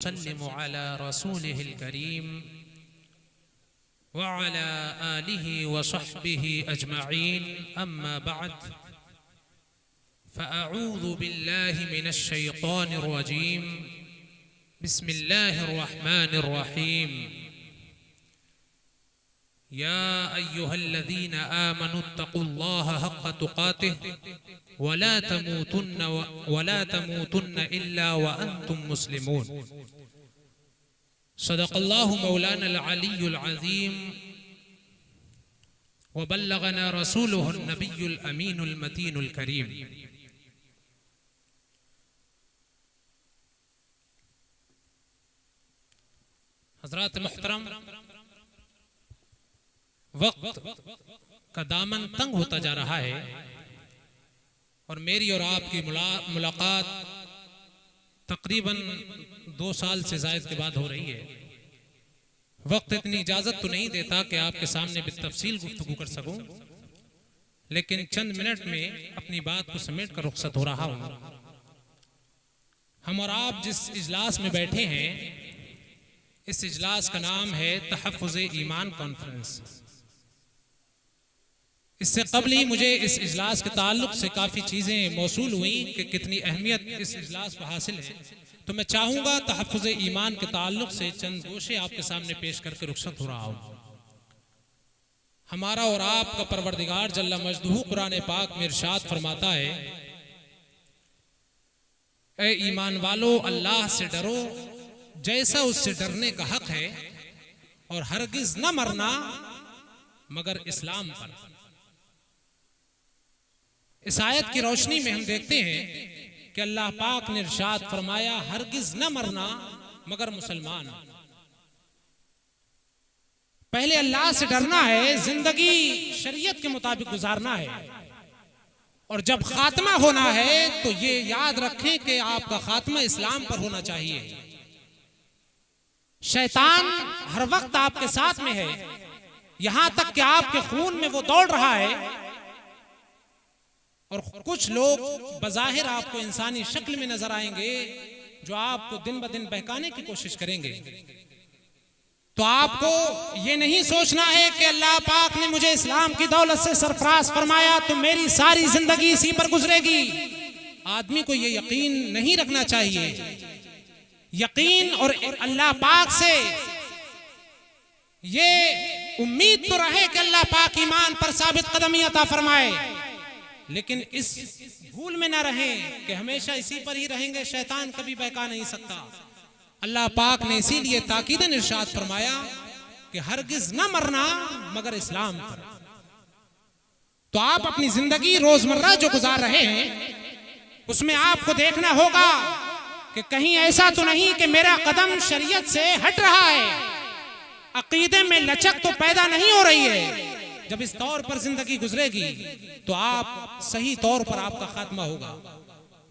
सल्लिमु अला रसूलिहिल करीम व अला आलिहि व सहबिहि अजमईन अम्मा बअद फ़अऊज़ु बिल्लाहि मिनश शैतानिर रजीम बिस्मिल्लाहिर रहमानिर रहीम या अय्युहल्लज़ीना आमनुत्तक़ुल्लाहा हक़्क़ तुक़ातिहि वला तमूतुन्न इल्ला व अंतुम मुस्लिमून। सदक़ल्लाहु मौलाना अल-अलियुल अज़ीम व बल्लगना रसूलुहुन नबियुल अमीनुल मतीनुल करीम। हज़रात मुहतरम, वक्त का दामन तंग होता जा रहा है और मेरी और आपकी मुलाकात तकरीबन 2 साल से ज़ायद के बाद हो रही है। वक्त इतनी इजाज़त तो नहीं देता कि आपके सामने बितफ़सील गुफ्तगू कर सकूं, लेकिन चंद मिनट में अपनी बात को समेट कर रुखसत हो रहा हूं। हम और आप जिस इजलास में बैठे हैं, इस इजलास का नाम है तहफ़्फ़ुज़ ईमान कॉन्फ्रेंस। इससे कबल ही मुझे इस इजलास के ताल्लुक से काफ़ी चीज़ें मौसूल हुई कि कितनी अहमियत इस इजलास को हासिल है, तो मैं चाहूँगा तहफ़्फ़ुज़ ईमान के ताल्लुक से चंद गोशे आपके सामने पेश करके रुखसत हो रहा हूँ। हमारा और आपका परवरदिगार जल्ला मजदूहू कुरान पाक में इरशाद फरमाता है, ए ईमान वालो, अल्लाह से डरो जैसा उससे डरने का हक है, और हरगिज न मरना मगर इस्लाम पर। इस आयत की रोशनी में हम देखते हैं कि अल्लाह पाक ने इरशाद फरमाया, हरगिज न मरना मगर मुसलमान। पहले अल्लाह से डरना है, जिंदगी शरीयत के मुताबिक गुजारना है, और जब खात्मा होना है तो ये याद रखें कि आपका खात्मा इस्लाम पर होना चाहिए। शैतान हर वक्त आपके साथ में है, यहां तक कि आपके खून में वो दौड़ रहा है, और कुछ लोग बज़ाहिर आपको इंसानी शक्ल में नजर आएंगे जो आपको दिन ब दिन बहकाने की कोशिश करेंगे। तो आपको ये नहीं सोचना है कि अल्लाह पाक ने मुझे इस्लाम की दौलत से सरफराज फरमाया तो मेरी सारी जिंदगी इसी पर गुजरेगी। आदमी को ये यकीन नहीं रखना चाहिए। यकीन और अल्लाह पाक से ये उम्मीद तो रहे कि अल्लाह पाक ईमान पर साबित कदमी अता फरमाए, लेकिन इस भूल में ना रहें कि हमेशा इसी पर ही रहेंगे, शैतान कभी बहका नहीं सकता। अल्लाह पाक ने इसीलिए ताकीदन इरशाद फरमाया कि हरगिज न मरना मगर इस्लाम पर। तो आप अपनी जिंदगी रोजमर्रा जो गुजार रहे हैं, उसमें आपको देखना होगा कि कहीं ऐसा तो नहीं कि मेरा कदम शरीयत से हट रहा है, अकीदे में लचक तो पैदा नहीं हो रही है। जब इस तौर पर जिंदगी गुजरेगी तो आप सही तौर पर आपका खात्मा होगा।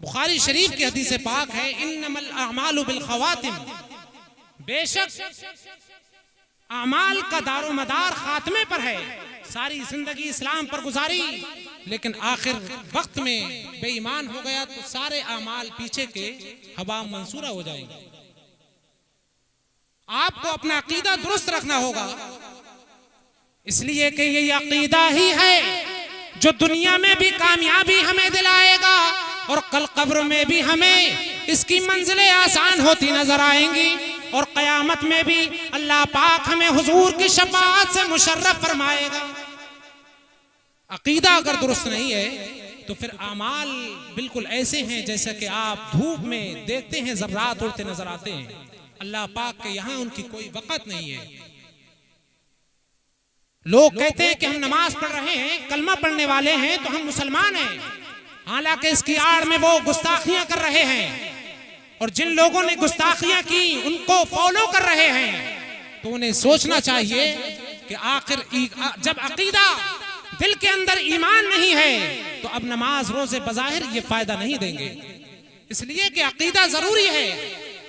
बुखारी शरीफ की हदीस पाक है, इन्नमल अमालु बिल खवातिम, बेशक अमाल का दारो मदार खात्मे पर है। सारी जिंदगी इस्लाम पर गुजारी, लेकिन आखिर वक्त में बेईमान हो गया तो सारे अमाल पीछे के हवा मंसूरा हो जाएंगे। आपको अपना अकीदा दुरुस्त रखना होगा, इसलिए कि ये अकीदा ही है जो दुनिया में भी कामयाबी हमें दिलाएगा और कल कब्र में भी हमें इसकी मंजिलें आसान होती नजर आएंगी, और कयामत में भी अल्लाह पाक हमें हुजूर की शफाअत से मुशर्रफ फरमाएगा। अकीदा अगर दुरुस्त नहीं है तो फिर अमाल बिल्कुल ऐसे हैं जैसे कि आप धूप में देखते हैं ज़र्रात उड़ते नजर आते हैं। अल्लाह पाक के यहाँ उनकी कोई वक़्त नहीं है। लोग कहते हैं कि हम नमाज पढ़ रहे हैं, कलमा पढ़ने वाले हैं, तो हम मुसलमान हैं, हालांकि इसकी आड़ में वो गुस्ताखियां कर रहे हैं, और जिन लोगों ने गुस्ताखियां की उनको फॉलो कर रहे हैं। तो उन्हें सोचना चाहिए कि आखिर जब अकीदा दिल के अंदर ईमान नहीं है तो अब नमाज रोजे बज़ाहिर ये फायदा नहीं देंगे। इसलिए कि अकीदा जरूरी है।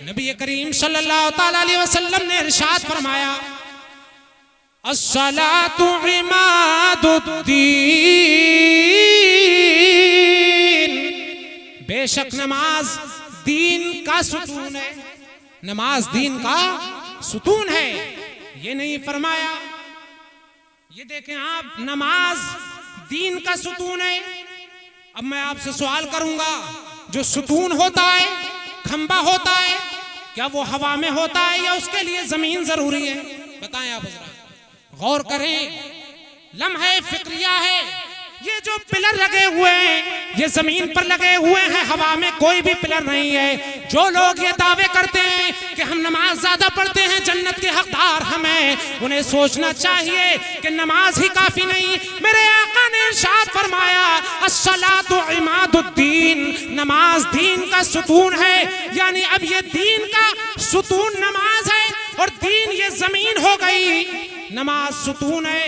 नबी करीम सल्लल्लाहु अलैहि वसल्लम ने इरशाद फरमाया, अस्सलातु इमादुद्दीन, बेशक नमाज दीन का सुतून है। नमाज दीन का सुतून है, ये नहीं फरमाया। ये देखें आप, नमाज दीन का सुतून है। अब मैं आपसे सवाल करूंगा, जो सुतून होता है, खंबा होता है, क्या वो हवा में होता है या उसके लिए जमीन जरूरी है? बताएं आप हज़रात, गौर करें। लम्हे फिक्रिया है, ये जो पिलर लगे हुए हैं ये जमीन पर लगे हुए हैं, हवा में कोई भी पिलर नहीं है। जो लोग ये दावे करते हैं कि हम नमाज ज्यादा पढ़ते हैं, जन्नत के हकदार हमें, उन्हें सोचना चाहिए कि नमाज ही काफी नहीं। मेरे आका ने इरशाद फरमाया, अस्सलातु इमादुद्दीन, नमाज दीन का सुतून है। यानी अब ये दीन का सुतून नमाज है और दीन ये जमीन हो गई। नमाज सुतून है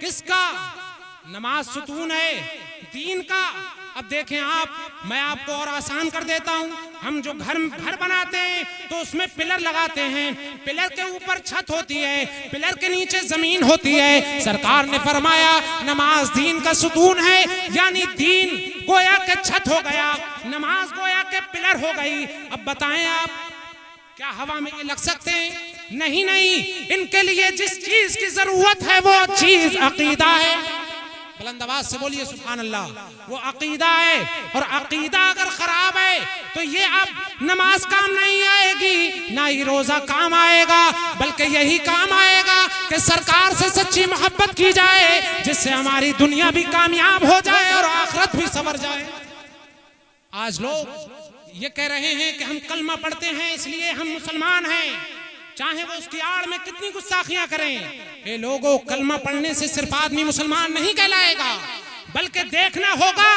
किसका? नमाज सुतून है दीन का। अब देखें आप, मैं आपको और आसान कर देता हूं। हम जो घर बनाते हैं तो उसमें पिलर लगाते हैं, पिलर के ऊपर छत होती है, पिलर के नीचे जमीन होती है। सरकार ने फरमाया नमाज दीन का सुतून है, यानी दीन गोया के छत हो गया, नमाज गोया के पिलर हो गई। अब बताएं आप, क्या हवा में ये लग सकते हैं? नहीं नहीं, इनके लिए जिस चीज की जरूरत है वो चीज अकीदा है। बुलंद आवाज से बोलिए सुभान अल्लाह। वो अकीदा है, और अकीदा अगर खराब है तो ये अब नमाज काम नहीं आएगी, ना ही रोजा काम आएगा, बल्कि यही काम आएगा कि सरकार से सच्ची मोहब्बत की जाए, जिससे हमारी दुनिया भी कामयाब हो जाए और आखिरत भी संवर जाए। आज लोग ये कह रहे हैं कि हम कलमा पढ़ते हैं इसलिए हम मुसलमान हैं, चाहे वो उसकी आड़ में कितनी गुस्ताखियां करें। ये लोगों, कलमा पढ़ने से सिर्फ आदमी मुसलमान नहीं कहलाएगा, बल्कि देखना होगा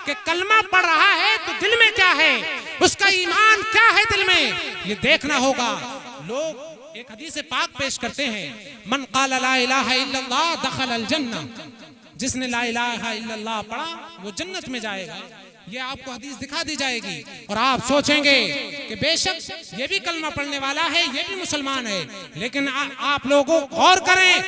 कि कलमा पढ़ रहा है तो दिल में क्या है, उसका ईमान क्या है दिल में, ये देखना होगा। लोग एक हदीस पाक पेश करते हैं, मन क़ाल ला इलाहा इल्लल्लाह दखल अल जन्नह, जिसने ला इलाहा इल्लल्लाह पढ़ा वो जन्नत में जाएगा। ये आपको हदीस दिखा दी जाएगी और आप सोचेंगे कि बेशक ये भी कलमा पढ़ने वाला है, ये भी मुसलमान है। लेकिन आप लोगों गौर करें,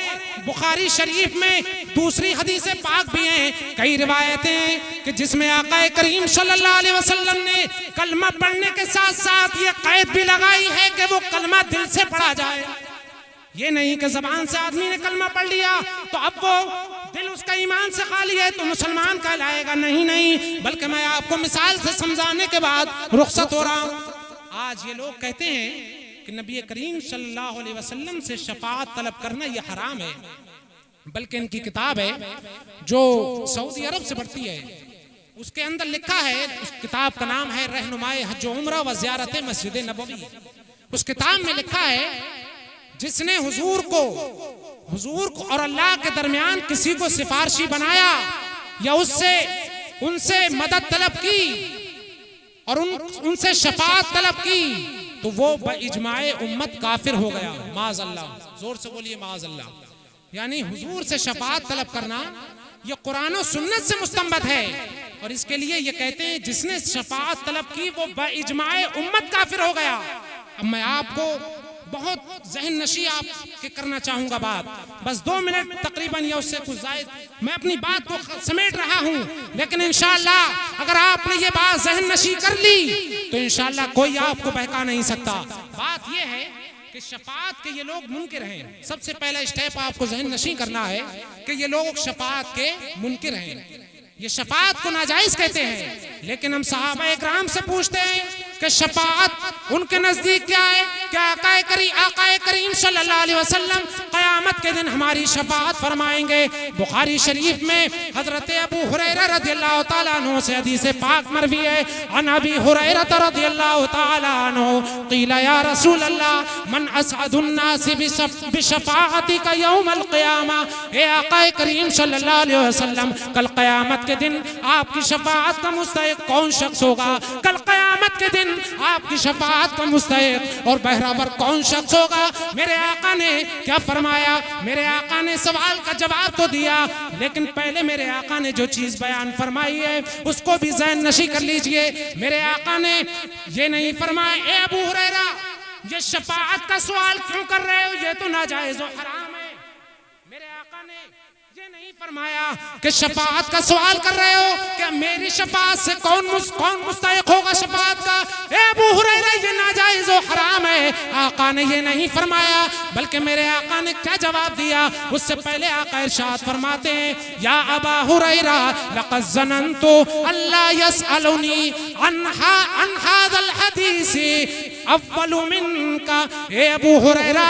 बुखारी शरीफ में दूसरी हदीसें पाक भी हैं, कई रिवायतें हैं कि जिसमें आका करीम सल्लल्लाहु अलैहि वसल्लम ने कलमा पढ़ने के साथ साथ ये कैद भी लगाई है कि वो कलमा दिल से पढ़ा जाए। ये नहीं कि जबान से आदमी ने कलमा पढ़ लिया तो अब वो दिल उसका ईमान से खाली है तो मुसलमान कहलाएगा। नहीं नहीं, बल्कि मैं आपको मिसाल से समझाने के बाद रुखसत हो रहा हूं। आज ये लोग कहते हैं कि नबी करीम सल्लल्लाहु अलैहि वसल्लम से शफाअत तलब करना ये हराम है, बल्कि इनकी किताब है जो सऊदी अरब से बढ़ती है, उसके अंदर लिखा है, उस किताब का नाम है रहनुमाए हज उम्रा व ज़ियारत मस्जिद नबवी। उस किताब में लिखा है, जिसने हुजूर को और अल्लाह के दरमियान किसी को सिफारशी बनाया या उनसे मदद तलब की और उनसे शफाअत तलब की तो वो बइजमाए उम्मत काफिर हो गया। माज़अल्लाह, जोर से बोलिए माज़अल्लाह। यानी हुजूर से शफाअत तलब करना ये कुरान और सुन्नत से मुस्तंबत है, और इसके लिए ये कहते हैं जिसने शफाअत तलब की वो बइजमाए उम्मत काफिर हो गया। अब मैं आपको बहुत जहन नशी आपके करना चाहूंगा बात, बस 2 मिनट तकरीबन या उससे कुछ जायद मैं अपनी बात को समेट रहा हूं, लेकिन इंशाअल्लाह अगर आपने ये बात जहन नशी कर ली तो इंशाअल्लाह कोई आपको बहका नहीं सकता। बात ये है कि शफाअत के ये लोग मुनकिर हैं। सबसे पहला स्टेप आपको जहन नशी करना है कि ये लोग शफाअत के मुनकिर हैं, ये शफाअत को नाजायज कहते हैं। लेकिन हम सहाबा इकराम से पूछते हैं कि शफाअत उनके नजदीक क्या है? क्या आकाए करीम सल्लल्लाहु अलैहि वसल्लम क़यामत के दिन हमारी शफाअत फरमाएंगे। बुखारी शरीफ में हजरत अबू हुरैरा रज़ियल्लाहु तआला अन्हु से हदीस पाक मरवी है, अन अबी हुरैरा रज़ियल्लाहु तआला अन्हु क़ीला या रसूल अल्लाह मन असअदुन नास बिशफाअतिका यौमल क़ियामा। ए आकाए करीम सल्लल्लाहु अलैहि वसल्लम, कल क़यामत के दिन आपकी शफाअत का मुस्तहिक कौन शख्स होगा? कल क़यामत के दिन आपकी शफाअत का मुस्तहिक और बहरावर कौन शख्स होगा? मेरे आका ने क्या फरमाया? मेरे आका ने सवाल का जवाब तो दिया, लेकिन पहले मेरे आका ने जो चीज बयान फरमाई है उसको भी ज़हन नशी कर लीजिए। मेरे आका ने ये नहीं फरमाया, ए अबू हुरैरा ये शफाअत का सवाल क्यों कर रहे हो, ये तो नाजायज और हराम है। मेरे आका ने ये नहीं फरमाया कि शफाअत का सवाल कर रहे हो कि मेरी शफाअत से कौन मुस्तहिक होगा शफाअत का? ए अबू हुरैरा ये नाजायज और हराम है। आका ने ये नहीं फरमाया, बल्कि मेरे आका ने क्या जवाब दिया? उससे पहले आका इरशाद फरमाते हैं, या अबा हुरैरा लक़द ज़ननतु अल्ला यसअलुनी अन हाज़ल हदीस अव्वलु मिनका। ए अबू हुरैरा,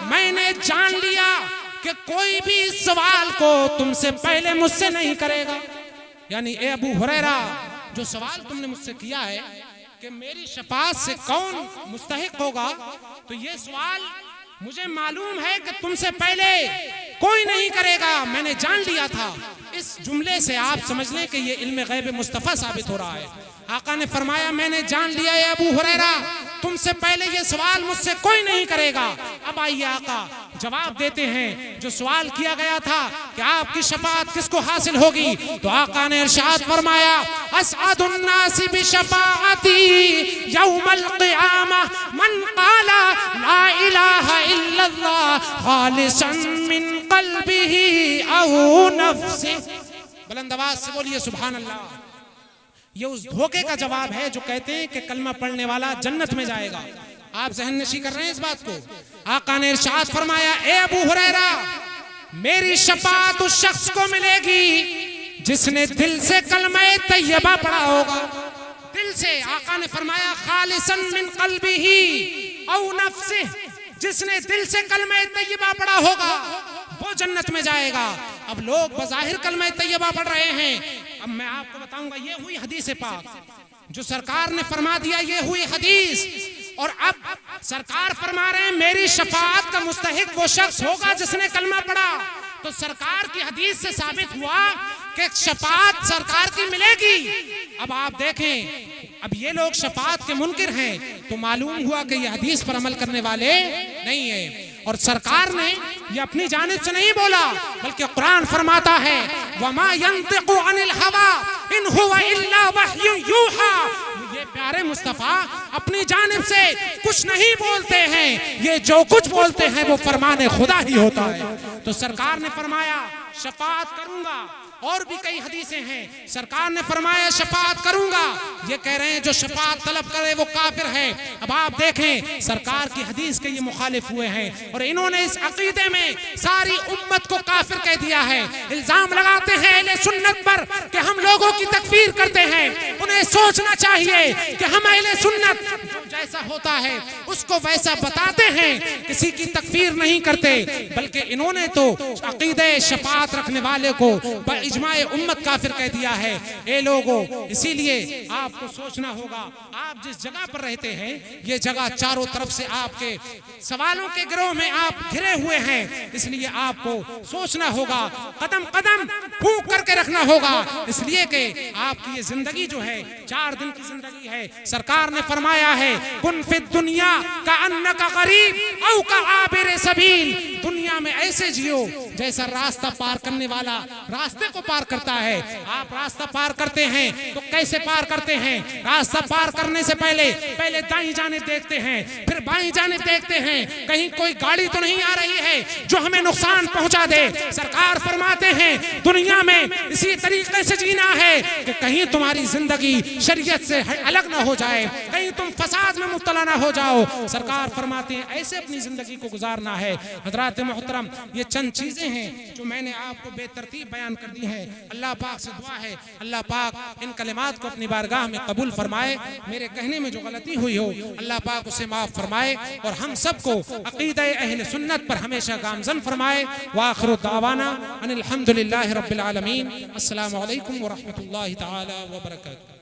मैंने जान लिया कि कोई भी इस सवाल को तुमसे पहले मुझसे नहीं करेगा। यानी ए अबू हुरैरा, जो सवाल तुमने मुझसे किया है कि मेरी शफाअत से कौन मुस्तहिक होगा, तो ये सवाल मुझे मालूम है कि तुमसे पहले कोई नहीं करेगा, मैंने जान लिया था। इस जुमले से आप समझ लें कि ये इल्म गैब मुस्तफ़ा साबित हो रहा है। आका ने फरमाया, मैंने जान लिया है अबू हुरैरा, तुमसे पहले ये सवाल मुझसे कोई नहीं करेगा। अब आइए आका जवाब देते हैं जो सवाल किया गया था कि आपकी शफाअत किसको हासिल होगी, तो आका ने इरशाद फरमाया, असअदुन नासी बिशफाअती यौमल क़ियामह मन क़ाला ला इलाहा इल्लल्लाह खालिसन मिन क़ल्बिही औ नफ्सिही। बुलंद आवाज से बोलिए सुभान अल्लाह। ये उस धोखे का जवाब है जो कहते हैं कि कलमा पढ़ने वाला जन्नत में जाएगा। आप ज़हन नशी कर रहे हैं इस बात को। आका ने इरशाद फरमाया, ए अबू हुरैरा, मेरी शफाअत उस शख्स को मिलेगी जिसने दिल से कलमा तैयबा पढ़ा होगा। दिल से, आका ने फरमाया, खालिसन मिन क़ल्बिही औ नफ्सिही, जिसने दिल से कलमा तैयबा पढ़ा होगा वो जन्नत में जाएगा। अब लोग बज़ाहिर कलमा तैयबा पढ़ रहे हैं। अब मैं आपको बताऊंगा, ये हुई हदीस पाक जो सरकार ने फरमा दिया, ये हुई हदीस। और अब सरकार फरमा रहे हैं मेरी शफाअत का मुस्तहिक वो शख्स होगा जिसने कलमा पढ़ा। तो सरकार की हदीस से साबित हुआ कि शफाअत सरकार की मिलेगी। अब आप देखें, अब ये लोग शफाअत के मुनकिर हैं, तो मालूम हुआ कि ये हदीस पर अमल करने वाले नहीं है। और सरकार ने ये अपनी जानिब से नहीं बोला, बल्कि कुरान फरमाता है, वमा यंतिकु अनिल हवा इन हुवा इल्ला वह्युन यूहा। ये प्यारे मुस्तफा अपनी जानिब से कुछ नहीं बोलते हैं, ये जो कुछ बोलते हैं वो फरमाने खुदा ही होता है। तो सरकार ने फरमाया शफाअत करूंगा। और भी कई हदीसें हैं, सरकार ने फरमाया शफाअत करूंगा। ये कह रहे हैं जो शफाअत तलब करे वो काफिर है। अब आप देखें, सरकार की हदीस के ये मुखालिफ हुए हैं और इन्होंने इस अकीदे में सारी उम्मत को काफिर कह दिया है। इल्जाम लगाते हैं अहले सुन्नत पर कि हम लोगों की तकफीर करते हैं। उन्हें सोचना चाहिए कि हम अहले सुन्नत जो जैसा होता है उसको वैसा बताते हैं, किसी की तकफीर नहीं करते। बल्कि इन्होंने तो अकीदे शफाअत रखने वाले को इजमाए उम्मत काफिर कह दिया है। ए लोगों, इसीलिए आपको सोचना होगा, आप जिस जगह पर रहते हैं ये जगह चारों तरफ से आपके सवालों के गिरोह में आप घिरे हुए हैं। इसलिए आपको सोचना होगा, कदम कदम फूंक करके रखना होगा। इसलिए कि आपकी ये जिंदगी जो है 4 दिन की जिंदगी है। सरकार ने फरमाया है, कुन फिद दुनिया का अन्नका गरीब औ का आबिर सबील। दुनिया में ऐसे जियो जैसा रास्ता पार करने वाला रास्ते को पार करता है। आप रास्ता पार करते हैं तो कैसे पार करते हैं? रास्ता पार करने से पहले दाईं जानिब देखते हैं, फिर बाईं जानिब देखते हैं, कहीं कोई गाड़ी तो नहीं आ रही है जो हमें नुकसान पहुंचा दे। सरकार फरमाते हैं दुनिया में इसी तरीके से जीना है कि कहीं तुम्हारी जिंदगी शरीयत से अलग ना हो जाए, कहीं तुम फसाद में मुब्तला ना हो जाओ। सरकार फरमाते हैं ऐसे अपनी जिंदगी को गुजारना है। हजरात मोहतरम, ये चंद चीजें हैं जो मैंने आपको बेतरतीब बयान कर दी है। अल्लाह पाक से दुआ है, अल्लाह पाक इन कलिमात को अपनी बारगाह में कबूल फरमाए। मेरे कहने में जो गलती हुई हो अल्लाह पाक उसे माफ फरमाए और हम सबको अकीदा अहले सुन्नत पर हमेशा गामजन फरमाए। व आखिरु दावाना अनिल हम्दुलिल्लाहि रब्बिल आलमीन। अस्सलामु अलैकुम व रहमतुल्लाहि तआला व बरकातुहू।